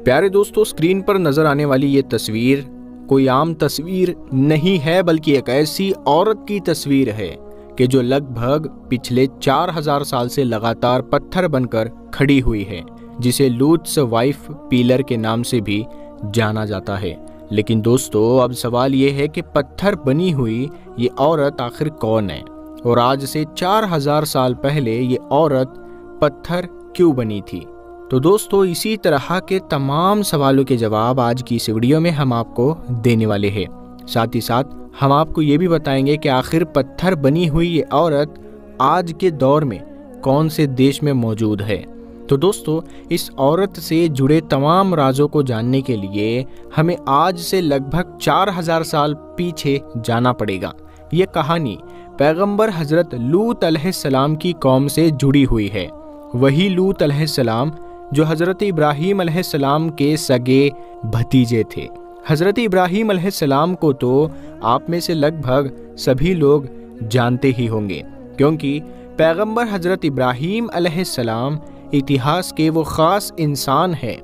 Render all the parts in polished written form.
پیارے دوستو، اسکرین پر نظر آنے والی یہ تصویر کوئی عام تصویر نہیں ہے، بلکہ ایک ایسی عورت کی تصویر ہے کہ جو لگ بھگ پچھلے 4000 سال سے لگاتار پتھر بن کر کھڑی ہوئی ہے، جسے لوتس وائف پیلر کے نام سے بھی جانا جاتا ہے۔ لیکن دوستو، اب سوال یہ ہے کہ پتھر بنی ہوئی یہ عورت آخر کون ہے، اور آج سے 4000 سال پہلے یہ عورت پتھر کیوں بنی تھی؟ تو دوستو، اسی طرح کے تمام سوالوں کے جواب آج کی اس ویڈیو میں ہم آپ کو دینے والے ہیں۔ ساتھ ہی ساتھ ہم آپ کو یہ بھی بتائیں گے کہ آخر پتھر بنی ہوئی یہ عورت آج کے دور میں کون سے دیش میں موجود ہے۔ تو دوستو، اس عورت سے جڑے تمام رازوں کو جاننے کے لیے ہمیں آج سے لگ بھگ 4000 سال پیچھے جانا پڑے گا۔ یہ کہانی پیغمبر حضرت لوط علیہ السلام کی قوم سے جڑی ہوئی ہے۔ وہی لوط علیہ السلام جو حضرت ابراہیم علیہ السلام کے سگے بھتیجے تھے۔ حضرت ابراہیم علیہ السلام کو تو آپ میں سے لگ بھگ سبھی لوگ جانتے ہی ہوں گے، کیونکہ پیغمبر حضرت ابراہیم علیہ السلام اتہاس کے وہ خاص انسان ہیں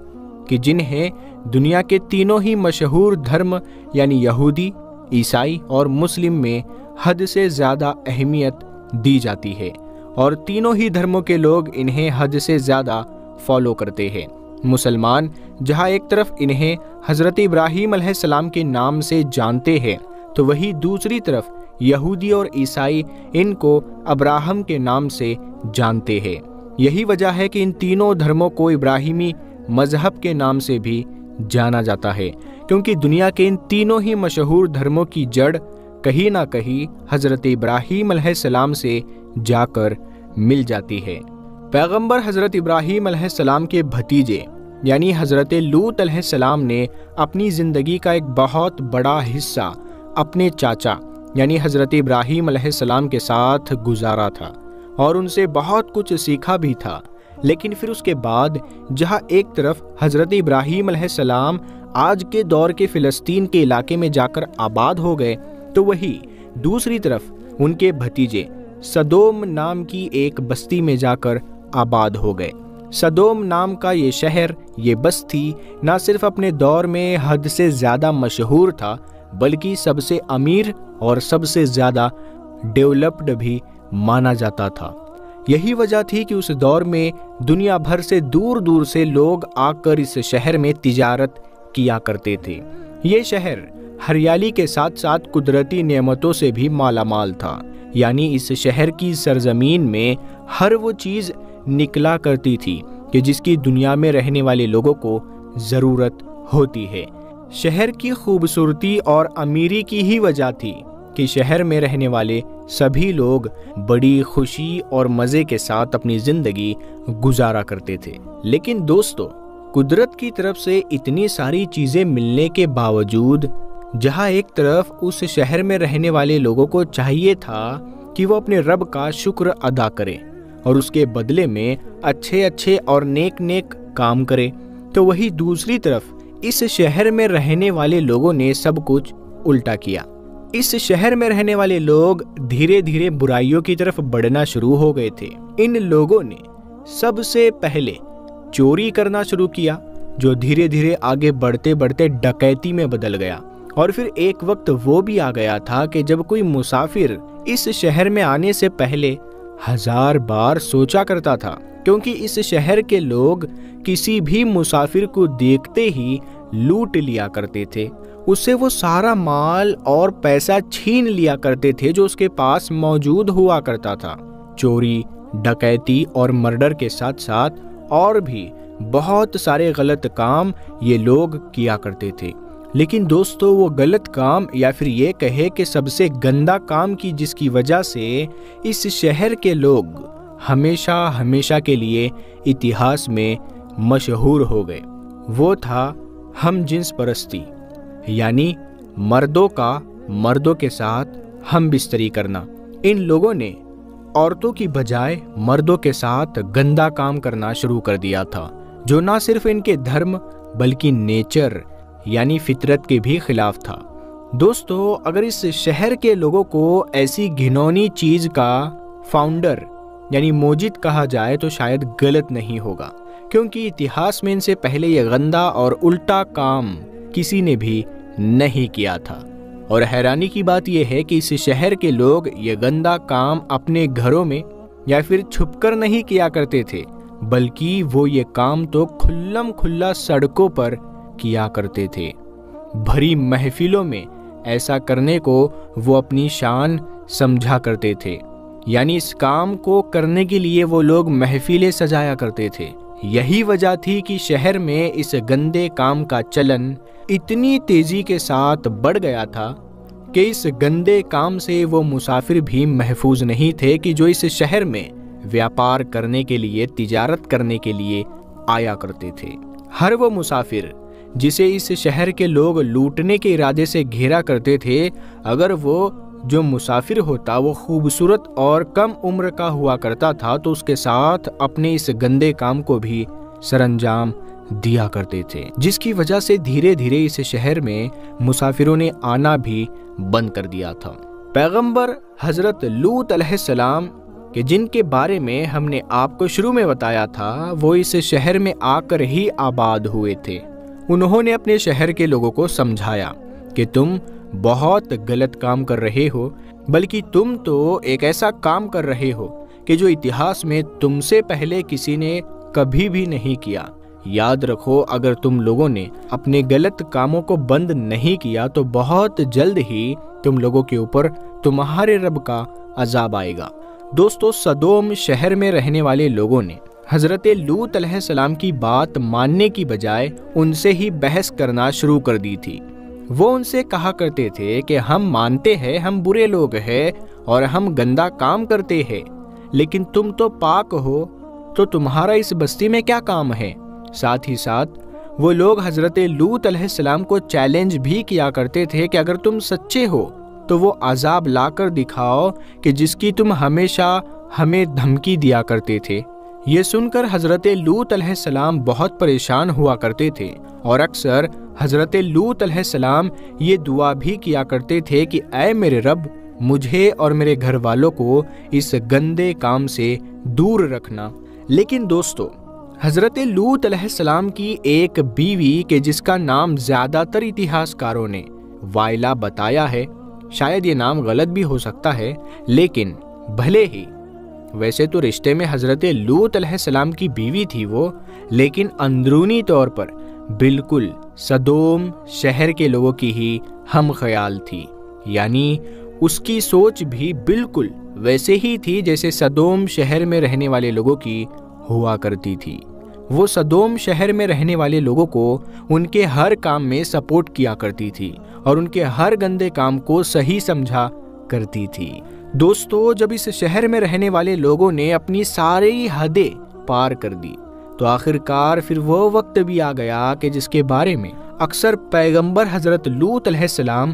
کہ جنہیں دنیا کے تینوں ہی مشہور دھرم یعنی یہودی، عیسائی اور مسلم میں حد سے زیادہ اہمیت دی جاتی ہے، اور تینوں ہی دھرموں کے لوگ انہیں حد سے زیادہ فالو کرتے ہیں۔ مسلمان جہاں ایک طرف انہیں حضرت ابراہیم علیہ السلام کے نام سے جانتے ہیں، تو وہی دوسری طرف یہودی اور عیسائی ان کو ابراہم کے نام سے جانتے ہیں۔ یہی وجہ ہے کہ ان تینوں دھرموں کو ابراہیمی مذہب کے نام سے بھی جانا جاتا ہے، کیونکہ دنیا کے ان تینوں ہی مشہور دھرموں کی جڑ کہیں نہ کہیں حضرت ابراہیم علیہ السلام سے جا کر مل جاتی ہے۔ پیغمبر حضرت ابراہیم علیہ السلام کے بھتیجے یعنی حضرت لوط علیہ السلام نے اپنی زندگی کا ایک بہت بڑا حصہ اپنے چاچا یعنی حضرت ابراہیم علیہ السلام کے ساتھ گزارا تھا، اور ان سے بہت کچھ سیکھا بھی تھا۔ لیکن پھر اس کے بعد جہاں ایک طرف حضرت ابراہیم علیہ السلام آج کے دور کے فلسطین کے علاقے میں جا کر آباد ہو گئے، تو وہی دوسری طرف ان کے بھتیجے سدوم نام کی ایک بستی میں جا کر آباد ہو گئے۔ سدوم نام کا یہ شہر، یہ بستی نہ صرف اپنے دور میں حد سے زیادہ مشہور تھا، بلکہ سب سے امیر اور سب سے زیادہ ڈیولپڈ بھی مانا جاتا تھا۔ یہی وجہ تھی کہ اس دور میں دنیا بھر سے دور دور سے لوگ آ کر اس شہر میں تجارت کیا کرتے تھے۔ یہ شہر ہریالی کے ساتھ ساتھ قدرتی نعمتوں سے بھی مالا مال تھا، یعنی اس شہر کی سرزمین میں ہر وہ چیز نکلا کرتی تھی کہ جس کی دنیا میں رہنے والے لوگوں کو ضرورت ہوتی ہے۔ شہر کی خوبصورتی اور امیری کی ہی وجہ تھی کہ شہر میں رہنے والے سبھی لوگ بڑی خوشی اور مزے کے ساتھ اپنی زندگی گزارا کرتے تھے۔ لیکن دوستو، قدرت کی طرف سے اتنی ساری چیزیں ملنے کے باوجود جہاں ایک طرف اس شہر میں رہنے والے لوگوں کو چاہیے تھا کہ وہ اپنے رب کا شکر ادا کرے اور اس کے بدلے میں اچھے اچھے اور نیک نیک کام کرے، تو وہی دوسری طرف اس شہر میں رہنے والے لوگوں نے سب کچھ الٹا کیا۔ اس شہر میں رہنے والے لوگ دھیرے دھیرے برائیوں کی طرف بڑھنا شروع ہو گئے تھے۔ ان لوگوں نے سب سے پہلے چوری کرنا شروع کیا، جو دھیرے دھیرے آگے بڑھتے بڑھتے ڈکیتی میں بدل گیا، اور پھر ایک وقت وہ بھی آ گیا تھا کہ جب کوئی مسافر اس شہر میں آنے سے پہلے 1000 بار سوچا کرتا تھا، کیونکہ اس شہر کے لوگ کسی بھی مسافر کو دیکھتے ہی لوٹ لیا کرتے تھے، اس سے وہ سارا مال اور پیسہ چھین لیا کرتے تھے جو اس کے پاس موجود ہوا کرتا تھا۔ چوری، ڈکیتی اور مرڈر کے ساتھ ساتھ اور بھی بہت سارے غلط کام یہ لوگ کیا کرتے تھے۔ لیکن دوستو، وہ غلط کام یا پھر یہ کہے کہ سب سے گندا کام کی جس کی وجہ سے اس شہر کے لوگ ہمیشہ ہمیشہ کے لیے اتہاس میں مشہور ہو گئے، وہ تھا ہم جنس پرستی، یعنی مردوں کا مردوں کے ساتھ ہم بستری کرنا۔ ان لوگوں نے عورتوں کی بجائے مردوں کے ساتھ گندا کام کرنا شروع کر دیا تھا، جو نہ صرف ان کے دھرم بلکہ نیچر یعنی فطرت کے بھی خلاف تھا۔ دوستو، اگر اس شہر کے لوگوں کو ایسی گھنونی چیز کا فاؤنڈر یعنی موجد کہا جائے تو شاید غلط نہیں ہوگا، کیونکہ اتہاس میں ان سے پہلے یہ گندا اور الٹا کام کسی نے بھی نہیں کیا تھا۔ اور حیرانی کی بات یہ ہے کہ اس شہر کے لوگ یہ گندا کام اپنے گھروں میں یا پھر چھپ کر نہیں کیا کرتے تھے، بلکہ وہ یہ کام تو کھلم کھلا سڑکوں پر کیا کرتے تھے۔ بھری محفلوں میں ایسا کرنے کو وہ اپنی شان سمجھا کرتے تھے، یعنی اس کام کو کرنے کے لیے وہ لوگ محفلیں سجایا کرتے تھے۔ یہی وجہ تھی کہ شہر میں اس گندے کام کا چلن اتنی تیزی کے ساتھ بڑھ گیا تھا کہ اس گندے کام سے وہ مسافر بھی محفوظ نہیں تھے کہ جو اس شہر میں ویاپار کرنے کے لیے، تجارت کرنے کے لیے آیا کرتے تھے۔ ہر وہ مسافر جسے اس شہر کے لوگ لوٹنے کے ارادے سے گھیرا کرتے تھے، اگر وہ جو مسافر ہوتا وہ خوبصورت اور کم عمر کا ہوا کرتا تھا تو اس کے ساتھ اپنے اس گندے کام کو بھی سر انجام دیا کرتے تھے، جس کی وجہ سے دھیرے دھیرے اس شہر میں مسافروں نے آنا بھی بند کر دیا تھا۔ پیغمبر حضرت لوط علیہ السلام کہ جن کے بارے میں ہم نے آپ کو شروع میں بتایا تھا، وہ اس شہر میں آ کر ہی آباد ہوئے تھے۔ انہوں نے اپنے شہر کے لوگوں کو سمجھایا کہ تم بہت غلط کام کر رہے ہو، بلکہ تم تو ایک ایسا کام کر رہے ہو کہ جو اتہاس میں تم سے پہلے کسی نے کبھی بھی نہیں کیا۔ یاد رکھو، اگر تم لوگوں نے اپنے غلط کاموں کو بند نہیں کیا تو بہت جلد ہی تم لوگوں کے اوپر تمہارے رب کا عذاب آئے گا۔ دوستو، سدوم شہر میں رہنے والے لوگوں نے حضرت لوط علیہ السلام کی بات ماننے کی بجائے ان سے ہی بحث کرنا شروع کر دی تھی۔ وہ ان سے کہا کرتے تھے کہ ہم مانتے ہیں ہم برے لوگ ہیں اور ہم گندا کام کرتے ہیں، لیکن تم تو پاک ہو، تو تمہارا اس بستی میں کیا کام ہے؟ ساتھ ہی ساتھ وہ لوگ حضرت لوط علیہ السلام کو چیلنج بھی کیا کرتے تھے کہ اگر تم سچے ہو تو وہ عذاب لا کر دکھاؤ کہ جس کی تم ہمیشہ ہمیں دھمکی دیا کرتے تھے۔ یہ سن کر حضرت لوط علیہ السلام بہت پریشان ہوا کرتے تھے، اور اکثر حضرت لوط علیہ السلام یہ دعا بھی کیا کرتے تھے کہ اے میرے رب، مجھے اور میرے گھر والوں کو اس گندے کام سے دور رکھنا۔ لیکن دوستو، حضرت لوط علیہ السلام کی ایک بیوی کہ جس کا نام زیادہ تر اتہاس کاروں نے وائلا بتایا ہے، شاید یہ نام غلط بھی ہو سکتا ہے، لیکن بھلے ہی ویسے تو رشتے میں حضرت لوط علیہ السلام کی بیوی تھی وہ، لیکن اندرونی طور پر بالکل سدوم شہر کے لوگوں کی ہی ہم خیال تھی، یعنی اس کی سوچ بھی بالکل ویسے ہی تھی جیسے سدوم شہر میں رہنے والے لوگوں کی ہوا کرتی تھی۔ وہ سدوم شہر میں رہنے والے لوگوں کو ان کے ہر کام میں سپورٹ کیا کرتی تھی اور ان کے ہر گندے کام کو صحیح سمجھا کرتی تھی۔ دوستو، جب اس شہر میں رہنے والے لوگوں نے اپنی ساری حدیں پار کر دی تو آخرکار پھر وہ وقت بھی آ گیا کہ جس کے بارے میں اکثر پیغمبر حضرت لوط علیہ السلام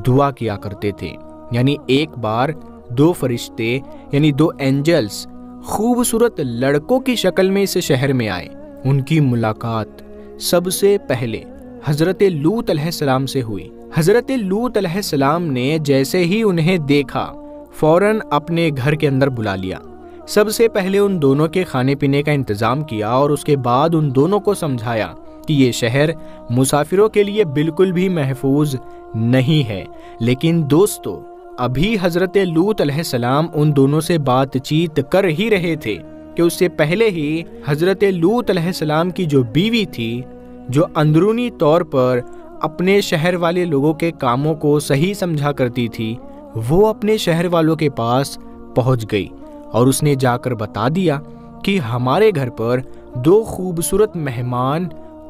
دعا کیا کرتے تھے، یعنی ایک بار دو فرشتے یعنی دو اینجلز خوبصورت لڑکوں کی شکل میں اس شہر میں آئے۔ ان کی ملاقات سب سے پہلے حضرت لوط علیہ السلام سے ہوئی۔ حضرت لوط علیہ السلام نے جیسے ہی انہیں دیکھا فوراً اپنے گھر کے اندر بلا لیا۔ سب سے پہلے ان دونوں کے کھانے پینے کا انتظام کیا اور اس کے بعد ان دونوں کو سمجھایا کہ یہ شہر مسافروں کے لیے بالکل بھی محفوظ نہیں ہے۔ لیکن دوستو، ابھی حضرت لوط علیہ السلام ان دونوں سے بات چیت کر ہی رہے تھے کہ اس سے پہلے ہی حضرت لوط علیہ السلام کی جو بیوی تھی، جو اندرونی طور پر اپنے شہر والے لوگوں کے کاموں کو صحیح سمجھا کرتی تھی، وہ اپنے شہر والوں کے پاس پہنچ گئی اور اس نے جا کر بتا دیا کہ ہمارے گھر پر دو خوبصورت مہمان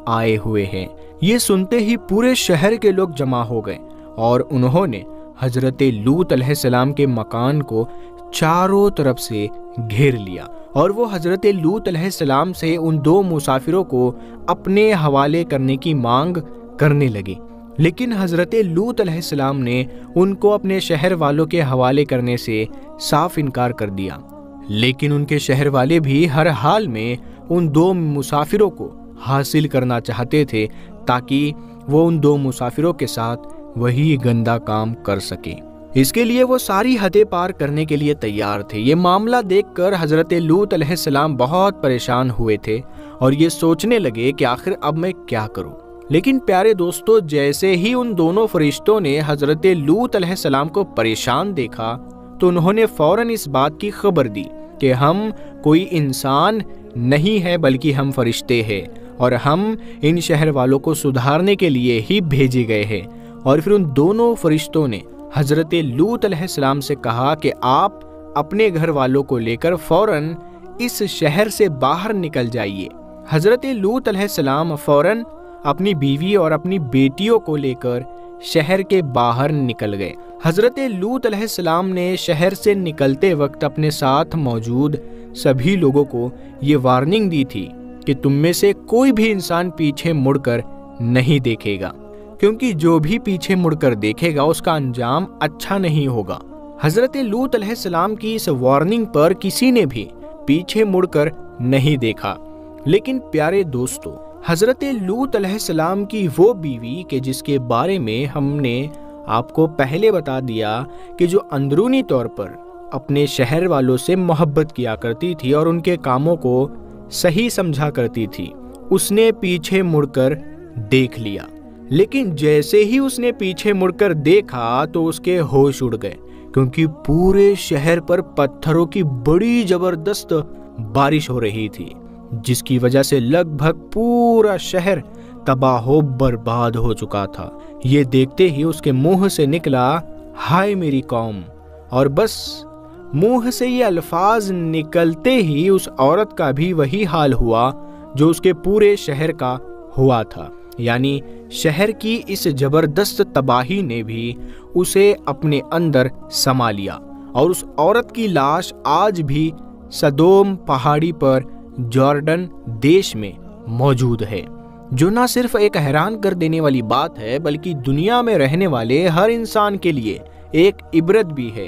آئے ہوئے ہیں۔ یہ سنتے ہی پورے شہر کے لوگ جمع ہو گئے اور انہوں نے حضرت لوط علیہ السلام کے مکان کو چاروں طرف سے گھیر لیا اور وہ حضرت لوط علیہ السلام سے ان دو مسافروں کو اپنے حوالے کرنے کی مانگ کرنے لگے۔ لیکن حضرت لوط علیہ السلام نے ان کو اپنے شہر والوں کے حوالے کرنے سے صاف انکار کر دیا، لیکن ان کے شہر والے بھی ہر حال میں ان دو مسافروں کو حاصل کرنا چاہتے تھے تاکہ وہ ان دو مسافروں کے ساتھ وہی گندا کام کر سکیں۔ اس کے لیے وہ ساری حدیں پار کرنے کے لیے تیار تھے۔ یہ معاملہ دیکھ کر حضرت لوط علیہ السلام بہت پریشان ہوئے تھے اور یہ سوچنے لگے کہ آخر اب میں کیا کروں۔ لیکن پیارے دوستو، جیسے ہی ان دونوں فرشتوں نے حضرت لوط علیہ السلام کو پریشان دیکھا تو انہوں نے فوراً اس بات کی خبر دی کہ ہم کوئی انسان نہیں ہے بلکہ ہم فرشتے ہیں اور ہم ان شہر والوں کو سدھارنے کے لیے ہی بھیجے گئے ہیں۔ اور پھر ان دونوں فرشتوں نے حضرت لوط علیہ السلام سے کہا کہ آپ اپنے گھر والوں کو لے کر فوراً اس شہر سے باہر نکل جائیے۔ حضرت لوط علیہ السلام فوراً اپنی بیوی اور اپنی بیٹیوں کو لے کر شہر کے باہر نکل گئے۔ حضرت لوط علیہ السلام نے شہر سے نکلتے وقت اپنے ساتھ موجود سبھی لوگوں کو یہ وارننگ دی تھی کہ تم میں سے کوئی بھی انسان پیچھے مڑ کر نہیں دیکھے گا، کیونکہ جو بھی پیچھے مڑ کر دیکھے گا اس کا انجام اچھا نہیں ہوگا۔ حضرت لوط علیہ السلام کی اس وارننگ پر کسی نے بھی پیچھے مڑ کر نہیں دیکھا۔ لیکن پیارے دوستو، حضرت لوط علیہ السلام کی وہ بیوی کہ جس کے بارے میں ہم نے آپ کو پہلے بتا دیا کہ جو اندرونی طور پر اپنے شہر والوں سے محبت کیا کرتی تھی اور ان کے کاموں کو صحیح سمجھا کرتی تھی، اس نے پیچھے مڑ کر دیکھ لیا۔ لیکن جیسے ہی اس نے پیچھے مڑ کر دیکھا تو اس کے ہوش اڑ گئے، کیونکہ پورے شہر پر پتھروں کی بڑی زبردست بارش ہو رہی تھی، جس کی وجہ سے لگ بھگ پورا شہر تباہ و برباد ہو چکا تھا۔ یہ دیکھتے ہی اس کے منہ سے نکلا، ہائے میری قوم، اور بس منہ سے یہ الفاظ نکلتے ہی اس عورت کا بھی وہی حال ہوا جو اس کے پورے شہر کا ہوا تھا، یعنی شہر کی اس زبردست تباہی نے بھی اسے اپنے اندر سما لیا، اور اس عورت کی لاش آج بھی سدوم پہاڑی پر جارڈن دیش میں موجود ہے، جو نہ صرف ایک حیران کر دینے والی بات ہے بلکہ دنیا میں رہنے والے ہر انسان کے لیے ایک عبرت بھی ہے۔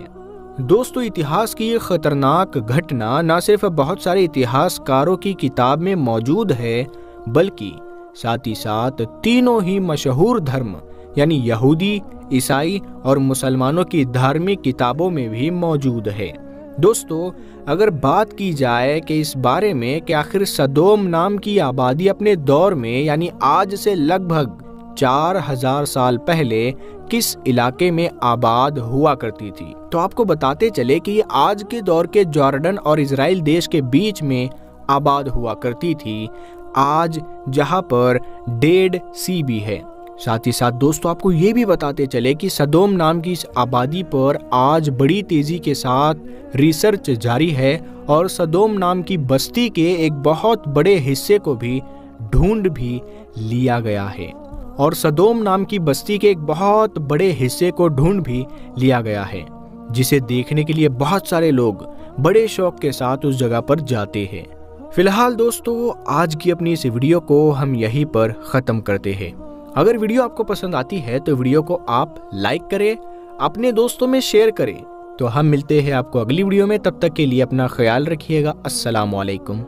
دوستو، اتہاس کی یہ خطرناک گھٹنا نہ صرف بہت سارے اتہاس کاروں کی کتاب میں موجود ہے بلکہ ساتھ ہی ساتھ تینوں ہی مشہور دھرم یعنی یہودی، عیسائی اور مسلمانوں کی دھارمک کتابوں میں بھی موجود ہے۔ دوستو، اگر بات کی جائے کہ اس بارے میں کہ آخر سدوم نام کی آبادی اپنے دور میں یعنی آج سے لگ بھگ 4000 سال پہلے کس علاقے میں آباد ہوا کرتی تھی، تو آپ کو بتاتے چلے کہ یہ آج کے دور کے جارڈن اور اسرائیل دیش کے بیچ میں آباد ہوا کرتی تھی، آج جہاں پر ڈیڈ سی بھی ہے۔ ساتھ ہی ساتھ دوستو، آپ کو یہ بھی بتاتے چلے کہ سدوم نام کی اس آبادی پر آج بڑی تیزی کے ساتھ ریسرچ جاری ہے اور سدوم نام کی بستی کے ایک بہت بڑے حصے کو بھی ڈھونڈ بھی لیا گیا ہے، اور سدوم نام کی بستی کے ایک بہت بڑے حصے کو ڈھونڈ بھی لیا گیا ہے، جسے دیکھنے کے لیے بہت سارے لوگ بڑے شوق کے ساتھ اس جگہ پر جاتے ہیں۔ فی الحال دوستو، آج کی اپنی اس ویڈیو کو ہم یہیں پر ختم کرتے ہیں۔ اگر ویڈیو آپ کو پسند آتی ہے تو ویڈیو کو آپ لائک کریں، اپنے دوستوں میں شیئر کریں۔ تو ہم ملتے ہیں آپ کو اگلی ویڈیو میں، تب تک کے لیے اپنا خیال رکھیے گا۔ السلام علیکم۔